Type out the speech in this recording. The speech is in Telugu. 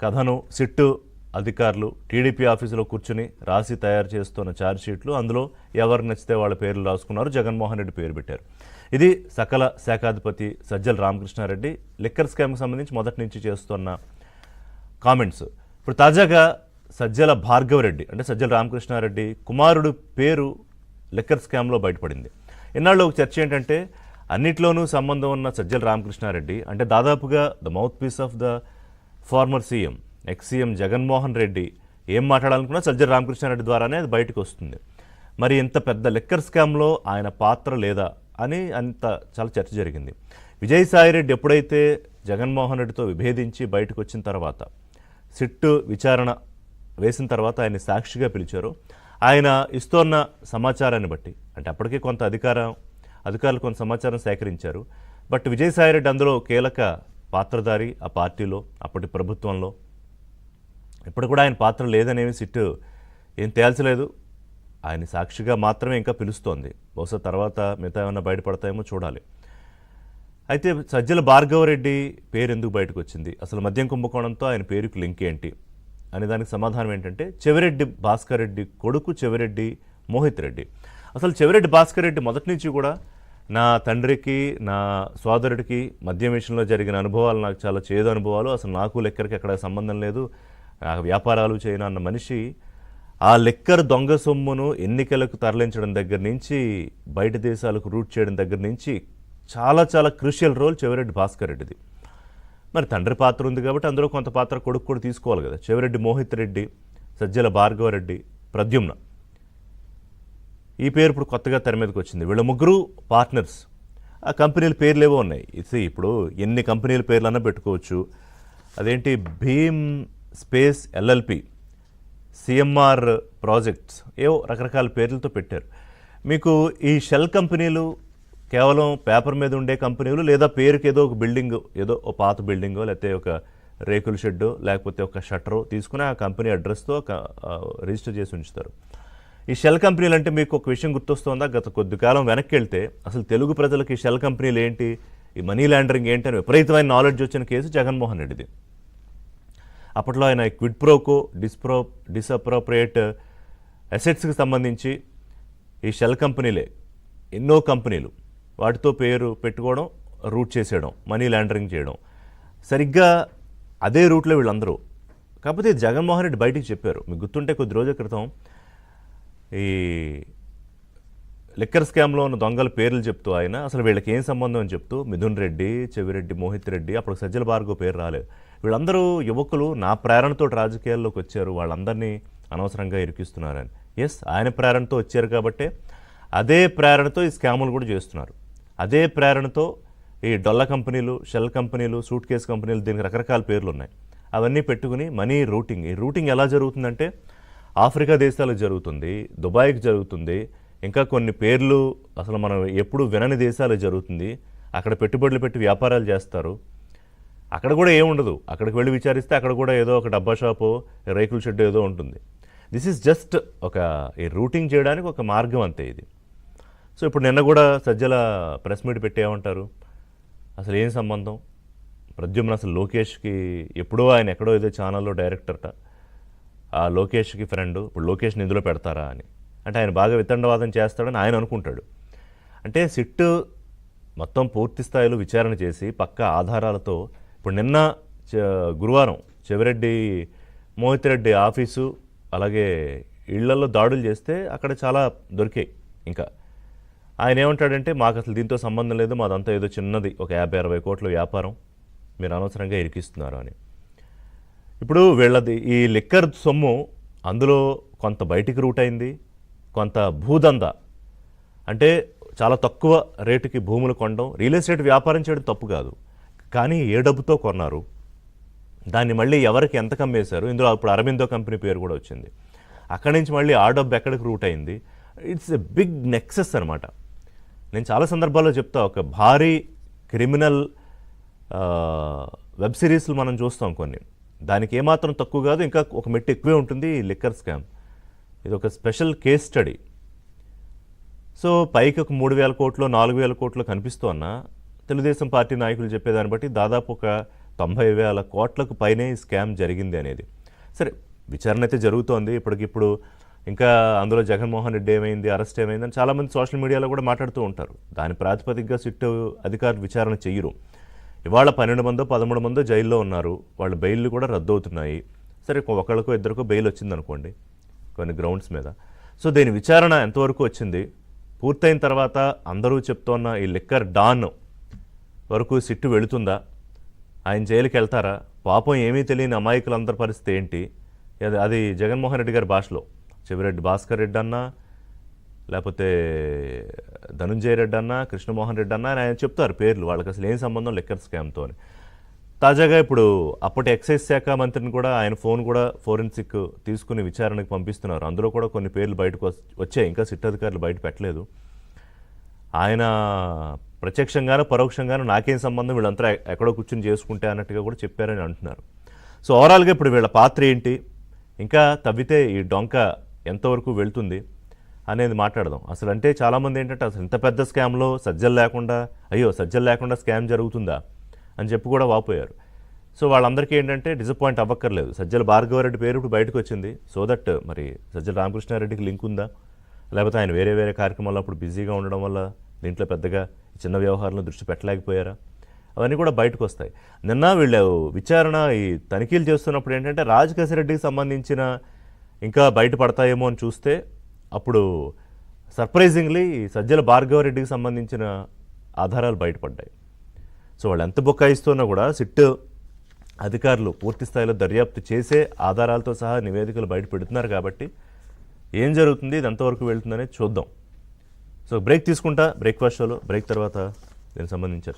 కథను సిట్టు అధికారులు టీడీపీ ఆఫీసులో కూర్చుని రాసి తయారు చేస్తున్న ఛార్జ్షీట్లు, అందులో ఎవరు నచ్చితే వాళ్ళ పేర్లు రాసుకున్నారు, జగన్మోహన్ రెడ్డి పేరు పెట్టారు. ఇది సకల శాఖాధిపతి సజ్జల రామకృష్ణారెడ్డి లిక్కర్ స్కామ్కి సంబంధించి మొదటి నుంచి చేస్తున్న కామెంట్స్. ఇప్పుడు తాజాగా సజ్జల భార్గవరెడ్డి అంటే సజ్జల రామకృష్ణారెడ్డి కుమారుడు పేరు లిక్కర్ స్కామ్లో బయటపడింది. ఇన్నాళ్ళు ఒక చర్చ ఏంటంటే అన్నిట్లోనూ సంబంధం ఉన్న సజ్జల రామకృష్ణారెడ్డి అంటే దాదాపుగా the mouth piece of the former CM ex CM Jaganmohan Reddy ఏం మాట్లాడాలనుకున్నా సజ్జల రామకృష్ణారెడ్డి ద్వారానే అది బయటకు వస్తుంది. మరి ఇంత పెద్ద లిక్కర్ స్కామ్లో ఆయన పాత్ర లేదా అని చాలా చర్చ జరిగింది. విజయసాయిరెడ్డి ఎప్పుడైతే జగన్మోహన్ రెడ్డితో విభేదించి బయటకు వచ్చిన తర్వాత సిట్టు విచారణ వేసిన తర్వాత ఆయన సాక్షిగా పిలిచారు. ఆయన ఇస్తున్న సమాచారాన్ని బట్టి అంటే అప్పటికే కొంత అధికారులు కొంత సమాచారం సేకరించారు. బట్ విజయసాయిరెడ్డి అందులో కీలక పాత్రధారి ఆ పార్టీలో అప్పటి ప్రభుత్వంలో. ఇప్పుడు కూడా ఆయన పాత్ర లేదనేవి సిట్టు ఏం తేల్చలేదు. ఆయన సాక్షిగా మాత్రమే ఇంకా పిలుస్తోంది. బహుశా తర్వాత మిగతా ఏమైనా బయటపడతాయేమో చూడాలి. అయితే సజ్జల భార్గవరెడ్డి పేరు ఎందుకు బయటకు వచ్చింది, అసలు మద్యం కుంభకోణంతో ఆయన పేరుకు లింక్ ఏంటి అనే దానికి సమాధానం ఏంటంటే చెవిరెడ్డి భాస్కర్ రెడ్డి కొడుకు చెవిరెడ్డి మోహిత్ రెడ్డి. అసలు చెవిరెడ్డి భాస్కర్ రెడ్డి మొదటి నుంచి కూడా నా తండ్రికి నా సోదరుడికి మద్యం విషయంలో జరిగిన అనుభవాలు నాకు చాలా చేదు అనుభవాలు, అసలు నాకు లెక్కరికి ఎక్కడ సంబంధం లేదు, వ్యాపారాలు చేయను అన్న మనిషి ఆ లెక్కర్ దొంగ సొమ్మును ఎన్నికలకు తరలించడం దగ్గర నుంచి బయట దేశాలకు రూట్ చేయడం దగ్గర నుంచి చాలా చాలా క్రూషియల్ రోల్ చెవిరెడ్డి భాస్కర్ రెడ్డిది. మరి తండ్రి పాత్ర ఉంది కాబట్టి అందులో కొంత పాత్ర కొడుకు కూడా తీసుకోవాలి కదా. చెవిరెడ్డి మోహిత్ రెడ్డి, సజ్జల భార్గవరెడ్డి, ప్రద్యుమ్న ఈ పేరు ఇప్పుడు కొత్తగా తెర మీదకి వచ్చింది. వీళ్ళ ముగ్గురు పార్ట్నర్స్. ఆ కంపెనీల పేర్లు ఏవో ఉన్నాయి. ఇప్పుడు ఎన్ని కంపెనీల పేర్లన్నా పెట్టుకోవచ్చు. అదేంటి Bheem space LLP, CMR projects, ఏవో రకరకాల పేర్లతో పెట్టారు. మీకు ఈ షెల్ కంపెనీలు కేవలం పేపర్ మీద ఉండే కంపెనీలు, లేదా పేరుకి ఏదో ఒక బిల్డింగ్, ఏదో ఒక పాత బిల్డింగో లేకపోతే ఒక రేకుల షెడ్డో లేకపోతే ఒక షట్టరో తీసుకుని ఆ కంపెనీ అడ్రస్తో రిజిస్టర్ చేసి ఉంచుతారు. ఈ షెల్ కంపెనీలు అంటే మీకు ఒక విషయం గుర్తొస్తుందా, గత కొద్ది కాలం వెనక్కి వెళ్తే అసలు తెలుగు ప్రజలకు ఈ షెల్ కంపెనీలు ఏంటి, ఈ మనీ లాండరింగ్ ఏంటి అని విపరీతమైన నాలెడ్జ్ వచ్చిన కేసు జగన్మోహన్ రెడ్డిది. అప్పట్లో ఆయన క్విడ్ ప్రోకో డిసప్రోప్రియేట్ అసెట్స్కి సంబంధించి ఈ షెల్ కంపెనీలే ఎన్నో కంపెనీలు వాటితో పేరు పెట్టుకోవడం, రూట్ చేసేయడం, మనీ లాండరింగ్ చేయడం, సరిగ్గా అదే రూట్లో వీళ్ళందరూ. కాకపోతే జగన్మోహన్ రెడ్డి బయటికి చెప్పారు. మీకు గుర్తుంటే కొద్ది రోజుల క్రితం ఈ లిక్కర్ స్కామ్లో ఉన్న దొంగల పేర్లు చెప్తూ ఆయన అసలు వీళ్ళకి ఏం సంబంధం అని చెప్తూ మిథున్ రెడ్డి, చెవిరెడ్డి మోహిత్ రెడ్డి, అప్పుడు సజ్జల భార్గవ పేరు రాలేదు. వీళ్ళందరూ యువకులు నా ప్రేరణతో రాజకీయాల్లోకి వచ్చారు, వాళ్ళందరినీ అనవసరంగా ఇరికిస్తున్నారని. ఎస్, ఆయన ప్రేరణతో వచ్చారు కాబట్టే అదే ప్రేరణతో ఈ స్కాములు కూడా చేస్తున్నారు. అదే ప్రేరణతో ఈ డొల్ల కంపెనీలు, షెల్ కంపెనీలు, సూట్ కేస్ కంపెనీలు, దీనికి రకరకాల పేర్లు ఉన్నాయి. అవన్నీ పెట్టుకుని మనీ రూటింగ్. ఈ రూటింగ్ ఎలా జరుగుతుందంటే ఆఫ్రికా దేశాలకు జరుగుతుంది, దుబాయ్కి జరుగుతుంది, ఇంకా కొన్ని పేర్లు అసలు మనం ఎప్పుడు వినని దేశాలకు జరుగుతుంది. అక్కడ పెట్టుబడులు పెట్టి వ్యాపారాలు చేస్తారు. అక్కడ కూడా ఏముండదు. అక్కడికి వెళ్ళి విచారిస్తే అక్కడ కూడా ఏదో ఒక డబ్బా షాపు, రేకుల షెడ్ ఏదో ఉంటుంది. దిస్ ఈజ్ జస్ట్ ఈ రూటింగ్ చేయడానికి ఒక మార్గం అంతే ఇది. సో ఇప్పుడు నిన్న కూడా సజ్జల ప్రెస్ మీట్ పెట్టి ఏమంటారు, అసలు ఏం సంబంధం, ప్రద్యుమ్న అసలు లోకేష్కి ఎప్పుడో ఆయన ఎక్కడో ఏదో ఛానల్లో డైరెక్టర్ట, ఆ లోకేష్కి ఫ్రెండ్, ఇప్పుడు లోకేష్ని ఇందులో పెడతారా అని. అంటే ఆయన బాగా వితండవాదం చేస్తాడని ఆయన అనుకుంటాడు. అంటే సిట్టు మొత్తం పూర్తి స్థాయిలో విచారణ చేసి పక్కా ఆధారాలతో ఇప్పుడు నిన్న గురువారం చెవిరెడ్డి మోహిత్ రెడ్డి ఆఫీసు అలాగే ఇళ్లలో దాడులు చేస్తే అక్కడ చాలా దొరికాయి. ఇంకా ఆయన ఏమంటాడంటే మాకు అసలు దీంతో సంబంధం లేదు, మాదంతా ఏదో చిన్నది, ఒక 50-60 కోట్ల వ్యాపారం, మీరు అనవసరంగా ఇరికిస్తున్నారు అని. ఇప్పుడు వీళ్ళది ఈ లిక్కర్ సొమ్ము అందులో కొంత బయటికి రూట్ అయింది, కొంత భూదందా అంటే చాలా తక్కువ రేటుకి భూములు కొనడం, రియల్ ఎస్టేట్ వ్యాపారం చేయడం తప్పు కాదు, కానీ ఏ డబ్బుతో కొన్నారు, దాన్ని మళ్ళీ ఎవరికి ఎంత కమ్మేశారు. ఇందులో ఇప్పుడు అరబిందో కంపెనీ పేరు కూడా వచ్చింది. అక్కడి నుంచి మళ్ళీ ఆ డబ్బు ఎక్కడికి రూట్ అయింది. ఇట్స్ ఎ బిగ్ నెక్సెస్ అనమాట. నేను చాలా సందర్భాల్లో చెప్తా, ఒక భారీ క్రిమినల్ వెబ్ సిరీస్లు మనం చూస్తాం కొన్ని, దానికి ఏమాత్రం తక్కువ కాదు, ఇంకా ఒక మెట్టు ఎక్కువే ఉంటుంది ఈ లిక్కర్ స్కామ్. ఇది ఒక స్పెషల్ కేస్ స్టడీ. సో పైకి ఒక 3,000 కోట్లు 4,000 కోట్లు కనిపిస్తూ అన్నా తెలుగుదేశం పార్టీ నాయకులు చెప్పేదాన్ని బట్టి దాదాపు ఒక 90,000 కోట్లకు పైనే ఈ స్కామ్ జరిగింది అనేది. సరే, విచారణ అయితే జరుగుతోంది. ఇప్పటికిప్పుడు ఇంకా అందులో జగన్మోహన్ రెడ్డి ఏమైంది, అరెస్ట్ ఏమైంది అని చాలామంది సోషల్ మీడియాలో కూడా మాట్లాడుతూ ఉంటారు. దాని ప్రాతిపదికగా సిట్టు అధికారులు విచారణ చెయ్యరు. ఇవాళ 12 మందో 13 మందో జైల్లో ఉన్నారు. వాళ్ళ బెయిల్లు కూడా రద్దు అవుతున్నాయి. సరే, ఒకళ్ళకో ఇద్దరికో బెయిల్ వచ్చిందనుకోండి కొన్ని గ్రౌండ్స్ మీద. సో దీని విచారణ ఎంతవరకు వచ్చింది, పూర్తయిన తర్వాత అందరూ చెప్తోన్న ఈ లిక్కర్ డాన్ వరకు సిట్టు వెళుతుందా, ఆయన జైలుకి వెళ్తారా, పాపం ఏమీ తెలియని అమాయకులందరి పరిస్థితి ఏంటి, అది జగన్మోహన్ రెడ్డి గారి భాషలో చెవిరెడ్డి భాస్కర్ రెడ్డి అన్నా, లేకపోతే ధనుంజయ రెడ్డి అన్నా, కృష్ణమోహన్ రెడ్డి అన్నా ఆయన చెప్తారు పేర్లు. వాళ్ళకి అసలు ఏం సంబంధం లిక్కర్ స్కామ్తో అని. తాజాగా ఇప్పుడు అప్పటి ఎక్సైజ్ శాఖ మంత్రిని కూడా ఆయన ఫోన్ కూడా ఫోరెన్సిక్ తీసుకుని విచారణకు పంపిస్తున్నారు. అందులో కూడా కొన్ని పేర్లు బయటకు వచ్చాయి, ఇంకా సిట్ అధికారులు బయట పెట్టలేదు. ఆయన ప్రత్యక్షంగానూ పరోక్షంగానూ నాకేం సంబంధం, వీళ్ళంతా ఎక్కడో కూర్చొని చేసుకుంటే అన్నట్టుగా కూడా చెప్పారని అంటున్నారు. సో ఓవరాల్గా ఇప్పుడు వీళ్ళ పాత్ర ఏంటి, ఇంకా తవ్వితే ఈ డొంక ఎంతవరకు వెళ్తుంది అనేది మాట్లాడదాం. అసలు అంటే చాలామంది ఏంటంటే అసలు ఇంత పెద్ద స్కామ్లో సజ్జలు లేకుండా స్కామ్ జరుగుతుందా అని చెప్పి కూడా వాపోయారు. సో వాళ్ళందరికీ ఏంటంటే డిసప్పాయింట్ అవ్వక్కర్లేదు. సజ్జల భార్గవరెడ్డి పేరు ఇప్పుడు బయటకు వచ్చింది. సో దట్ మరి సజ్జల రామకృష్ణారెడ్డికి లింక్ ఉందా, లేకపోతే ఆయన వేరే కార్యక్రమాల్లో అప్పుడు బిజీగా ఉండడం వల్ల దీంట్లో పెద్దగా చిన్న వ్యవహారంలో దృష్టి పెట్టలేకపోయారా, అవన్నీ కూడా బయటకు వస్తాయి. నిన్న వీళ్ళు విచారణ ఈ తనిఖీలు చేస్తున్నప్పుడు ఏంటంటే రాజకేశరెడ్డికి సంబంధించిన ఇంకా బయటపడతాయేమో అని చూస్తే అప్పుడు సర్ప్రైజింగ్లీ సజ్జల భార్గవరెడ్డికి సంబంధించిన ఆధారాలు బయటపడ్డాయి. సో వాళ్ళు ఎంత బుక్కాయిస్తున్నా కూడా సిట్ అధికారులు పూర్తి స్థాయిలో దర్యాప్తు చేసే ఆధారాలతో సహా నివేదికలు బయట పెడుతున్నారు. కాబట్టి ఏం జరుగుతుంది, ఇది ఎంతవరకు వెళ్తుందనేది చూద్దాం. సో బ్రేక్ తీసుకుంటా, బ్రేక్ఫాస్ట్ షోలో బ్రేక్ తర్వాత దీనికి సంబంధించి